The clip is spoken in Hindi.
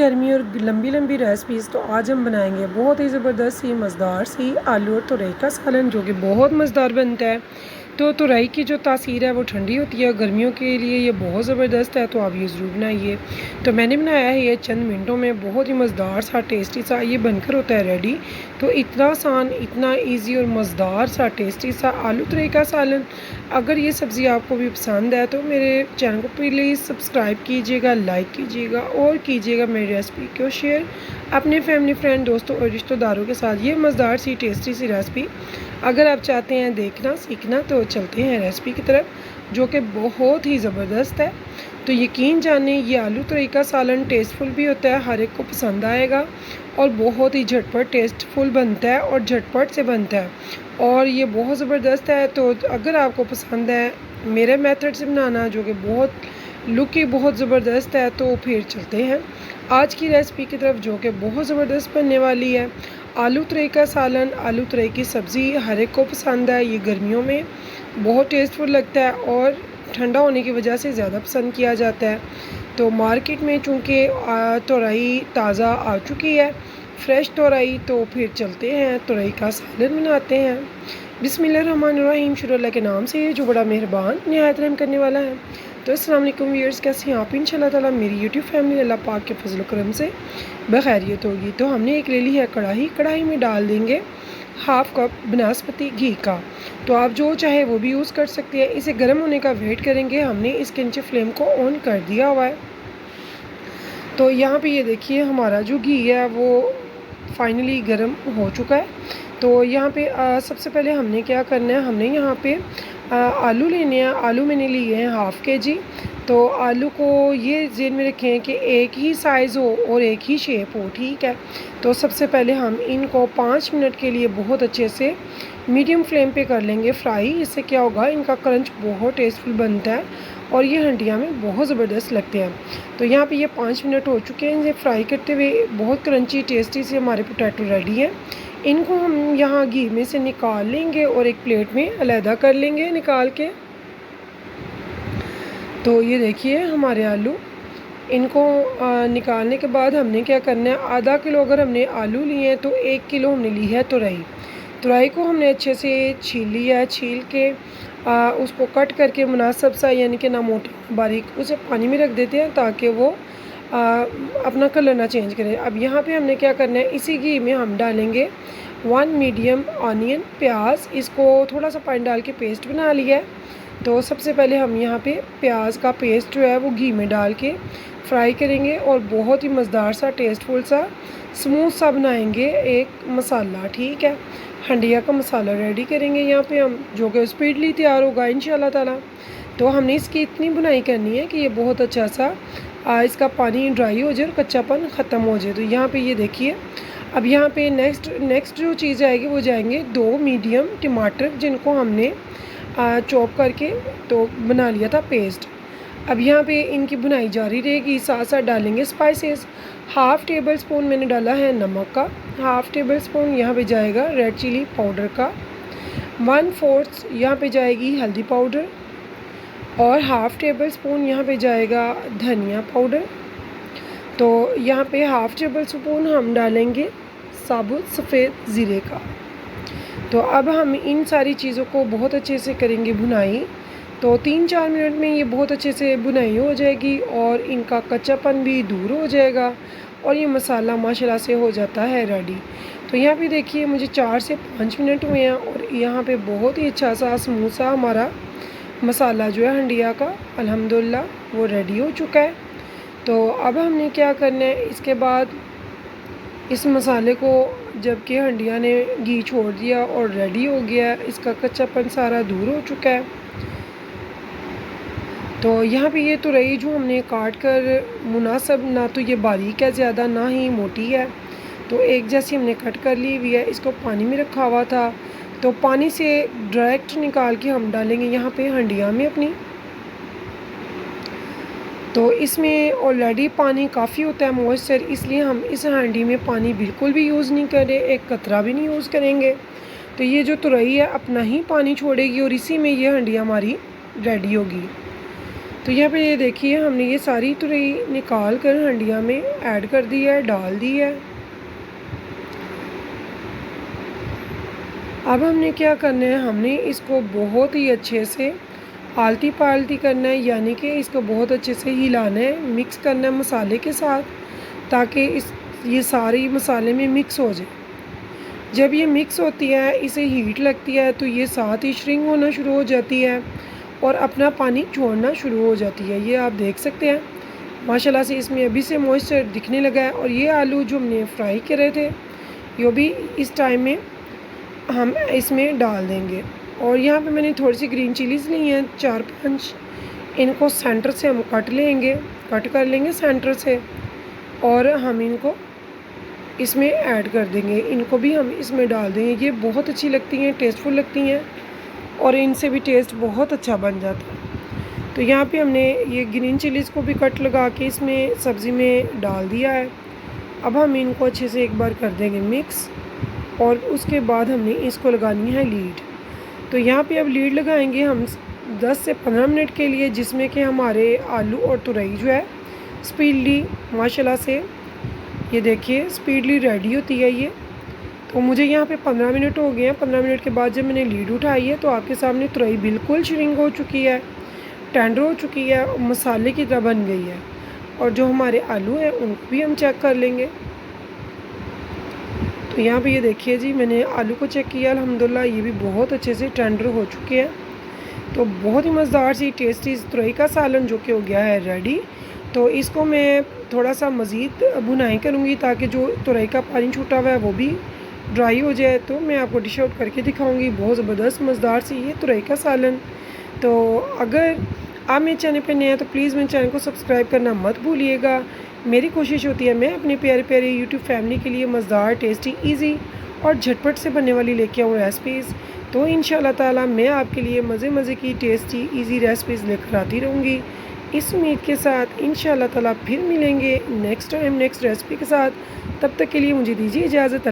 गर्मी और लंबी लंबी रेसिपीज़। तो आज हम बनाएंगे बहुत ही ज़बरदस्त सी मज़ेदार सी आलू और तुरई का सालन, जो कि बहुत मज़ेदार बनता है। तो तुरई की जो तासीर है वो ठंडी होती है, गर्मियों के लिए ये बहुत ज़बरदस्त है। तो आप ये ज़रूर बनाइए। तो मैंने बनाया है ये चंद मिनटों में, बहुत ही मज़ेदार सा टेस्टी सा ये बनकर होता है रेडी। तो इतना आसान, इतना इजी और मज़ेदार सा टेस्टी सा आलू तुरई का सालन। अगर ये सब्ज़ी आपको भी पसंद है तो मेरे चैनल को प्लीज़ सब्सक्राइब कीजिएगा, लाइक कीजिएगा और कीजिएगा मेरी रेसिपी को शेयर अपने फैमिली, फ्रेंड, दोस्तों और रिश्तेदारों के साथ। ये मज़ेदार सी टेस्टी सी रेसिपी अगर आप चाहते हैं देखना सीखना तो चलते हैं रेसिपी की तरफ, जो कि बहुत ही ज़बरदस्त है। तो यकीन जाने ये आलू तुरई का सालन टेस्टफुल भी होता है, हर एक को पसंद आएगा और बहुत ही झटपट टेस्टफुल बनता है और झटपट से बनता है और ये बहुत ज़बरदस्त है। तो अगर आपको पसंद है मेरे मेथड से बनाना, जो कि बहुत लुक ही बहुत ज़बरदस्त है, तो फिर चलते हैं आज की रेसिपी की तरफ, जो कि बहुत ज़बरदस्त बनने वाली है। आलू तुरई का सालन, आलू तुरई की सब्ज़ी हर एक को पसंद है। ये गर्मियों में बहुत टेस्टफुल लगता है और ठंडा होने की वजह से ज़्यादा पसंद किया जाता है। तो मार्केट में चूँकि तुरई ताज़ा आ चुकी है, फ्रेश तुरई, तो फिर चलते हैं तुरई का सालन बनाते हैं। बिस्मिल्लाहिर्रहमानिर्रहीम, शुरू अल्लाह के नाम से जो बड़ा मेहरबान निहायत रहम करने वाला है। तो अस्सलाम वालेकुम व्यूअर्स, कैसे हैं आप? इंशाल्लाह ताला मेरी यूट्यूब फैमिली अल्लाह पाक के फजल करम से बखैरियत होगी। तो हमने एक ले ली है कढ़ाई, कढ़ाई में डाल देंगे हाफ़ कप बनस्पति घी का। तो आप जो चाहे वो भी यूज़ कर सकते हैं। इसे गर्म होने का वेट करेंगे। हमने इसके नीचे फ्लेम को ऑन कर दिया हुआ है। तो यहाँ पे ये देखिए हमारा जो घी है वो फाइनली गर्म हो चुका है। तो यहाँ पे सबसे पहले हमने क्या करना है, हमने यहाँ पे आलू लेने हैं। आलू मैंने लिए हैं हाफ़ केजी। तो आलू को ये ज़हन में रखें कि एक ही साइज़ हो और एक ही शेप हो, ठीक है। तो सबसे पहले हम इनको 5 मिनट के लिए बहुत अच्छे से मीडियम फ्लेम पे कर लेंगे फ्राई। इससे क्या होगा, इनका क्रंच बहुत टेस्टफुल बनता है और ये हंडिया में बहुत ज़बरदस्त लगते हैं। तो यहाँ पे ये 5 मिनट हो चुके हैं इसे फ्राई करते हुए। बहुत क्रंची टेस्टी से हमारे पोटैटो रेडी है। इनको हम यहाँ घी में से निकाल लेंगे और एक प्लेट में अलहदा कर लेंगे निकाल के। तो ये देखिए हमारे आलू, इनको निकालने के बाद हमने क्या करना है, आधा किलो अगर हमने आलू लिए हैं तो 1 किलो हमने ली है तुरई। तुरई को हमने अच्छे से छील लिया है। छील के उसको कट करके मुनासिब सा, यानी कि ना मोटा बारीक, उसे पानी में रख देते हैं ताकि वो अपना कलर ना चेंज करे। अब यहाँ पे हमने क्या करना है, इसी घी में हम डालेंगे 1 मीडियम ऑनियन, प्याज। इसको थोड़ा सा पानी डाल के पेस्ट बना लिया है। तो सबसे पहले हम यहाँ पे प्याज का पेस्ट जो है वो घी में डाल के फ्राई करेंगे और बहुत ही मज़ेदार सा टेस्टफुल सा स्मूथ सा बनाएंगे एक मसाला, ठीक है। हंडिया का मसाला रेडी करेंगे यहाँ पे हम, जो कि स्पीडली तैयार होगा इंशाल्लाह ताला। तो हमने इसकी इतनी बुनाई करनी है कि ये बहुत अच्छा सा इसका पानी ड्राई हो जाए और कच्चापन ख़त्म हो जाए। तो यहाँ पे ये देखिए, अब यहाँ पे नेक्स्ट जो चीज़ आएगी वो जाएंगे 2 मीडियम टमाटर, जिनको हमने चॉप करके तो बना लिया था पेस्ट। अब यहाँ पे इनकी बुनाई जारी रहेगी। साथ साथ डालेंगे स्पाइसेस। हाफ़ टेबल स्पून मैंने डाला है नमक का, हाफ़ टेबल स्पून यहाँ पे जाएगा रेड चिली पाउडर का, 1/4 यहाँ पे जाएगी हल्दी पाउडर और हाफ़ टेबल स्पून यहाँ पे जाएगा धनिया पाउडर। तो यहाँ पे हाफ़ टेबल स्पून हम डालेंगे साबुत सफ़ेद ज़ीरे का। तो अब हम इन सारी चीज़ों को बहुत अच्छे से करेंगे भुनाई। तो 3-4 मिनट में ये बहुत अच्छे से भुनाई हो जाएगी और इनका कच्चापन भी दूर हो जाएगा और ये मसाला माशाल्लाह से हो जाता है रेडी। तो यहाँ पे देखिए मुझे 4 से 5 मिनट हुए हैं और यहाँ पे बहुत ही अच्छा सा स्मूथ सा हमारा मसाला जो है हंडिया का अल्हम्दुलिल्लाह वो रेडी हो चुका है। तो अब हमने क्या करना है, इसके बाद इस मसाले को जबकि हंडिया ने घी छोड़ दिया और रेडी हो गया, इसका कच्चापन सारा दूर हो चुका है। तो यहाँ पे ये तुरई जो हमने काट कर मुनासिब, ना तो ये बारीक है ज़्यादा ना ही मोटी है, तो एक जैसी हमने कट कर ली हुई है। इसको पानी में रखा हुआ था, तो पानी से डायरेक्ट निकाल के हम डालेंगे यहाँ पे हंडिया में अपनी। तो इसमें ऑलरेडी पानी काफ़ी होता है मॉइस्चर, इसलिए हम इस हांडी में पानी बिल्कुल भी यूज़ नहीं करें, एक कतरा भी नहीं यूज़ करेंगे। तो ये जो तुरई है अपना ही पानी छोड़ेगी और इसी में ये हंडी हमारी रेडी होगी। तो यहाँ पे ये देखिए हमने ये सारी तुरई निकाल कर हंडिया में ऐड कर दी है, डाल दी है। अब हमने क्या करना है, हमने इसको बहुत ही अच्छे से आलती पालती करना है, यानी कि इसको बहुत अच्छे से हिलाना है, मिक्स करना है मसाले के साथ, ताकि ये सारी मसाले में मिक्स हो जाए। जब ये मिक्स होती है, इसे हीट लगती है, तो ये साथ ही श्रिंक होना शुरू हो जाती है और अपना पानी छोड़ना शुरू हो जाती है। ये आप देख सकते हैं माशाल्लाह से इसमें अभी से मॉइस्चर दिखने लगा है। और ये आलू जो हमने फ्राई करे थे, ये भी इस टाइम में हम इसमें डाल देंगे। और यहाँ पे मैंने थोड़ी सी ग्रीन चिलीज़ ली हैं, 4-5, इनको सेंटर से हम कट कर लेंगे सेंटर से, और हम इनको इसमें ऐड कर देंगे। इनको भी हम इसमें डाल देंगे। ये बहुत अच्छी लगती हैं, टेस्टफुल लगती हैं और इनसे भी टेस्ट बहुत अच्छा बन जाता है। तो यहाँ पे हमने ये ग्रीन चिलीज़ को भी कट लगा के इसमें सब्ज़ी में डाल दिया है। अब हम इनको अच्छे से एक बार कर देंगे मिक्स, और उसके बाद हमने इसको लगानी है लीड। तो यहाँ पे अब लीड लगाएंगे हम 10 से 15 मिनट के लिए, जिसमें कि हमारे आलू और तुरई जो है स्पीडली माशाल्लाह से, ये देखिए स्पीडली रेडी होती है ये। तो मुझे यहाँ पे 15 मिनट हो गए हैं। 15 मिनट के बाद जब मैंने लीड उठाई है, तो आपके सामने तुरई बिल्कुल श्रिंक हो चुकी है, टेंडर हो चुकी है, मसाले की तरह बन गई है। और जो हमारे आलू हैं उनको भी हम चेक कर लेंगे। तो यहाँ पे ये देखिए जी, मैंने आलू को चेक किया, अल्हम्दुलिल्लाह ये भी बहुत अच्छे से टेंडर हो चुके हैं। तो बहुत ही मज़ेदार सी टेस्टी तुरई का सालन जो कि हो गया है रेडी। तो इसको मैं थोड़ा सा मज़ीद भुनाई करूँगी, ताकि जो तुरई का पानी छूटा हुआ है वो भी ड्राई हो जाए। तो मैं आपको डिश आउट करके दिखाऊँगी। बहुत ज़बरदस्त मज़ेदार सी ये तुरई का सालन। तो अगर आप मेरे चैनल पे नए हैं तो प्लीज़ मेरे चैनल को सब्सक्राइब करना मत भूलिएगा। मेरी कोशिश होती है मैं अपने प्यारे प्यारे यूट्यूब फैमिली के लिए मज़ेदार, टेस्टी, इजी और झटपट से बनने वाली लेके आऊँ रेसिपीज़। तो इंशाल्लाह ताला मैं आपके लिए मज़े की टेस्टी इजी रेसिपीज़ लेकर आती रहूँगी। इस उम्मीद के साथ इंशाल्लाह ताला फिर मिलेंगे नेक्स्ट टाइम नेक्स्ट रेसिपी के साथ। तब तक के लिए मुझे दीजिए इजाज़त।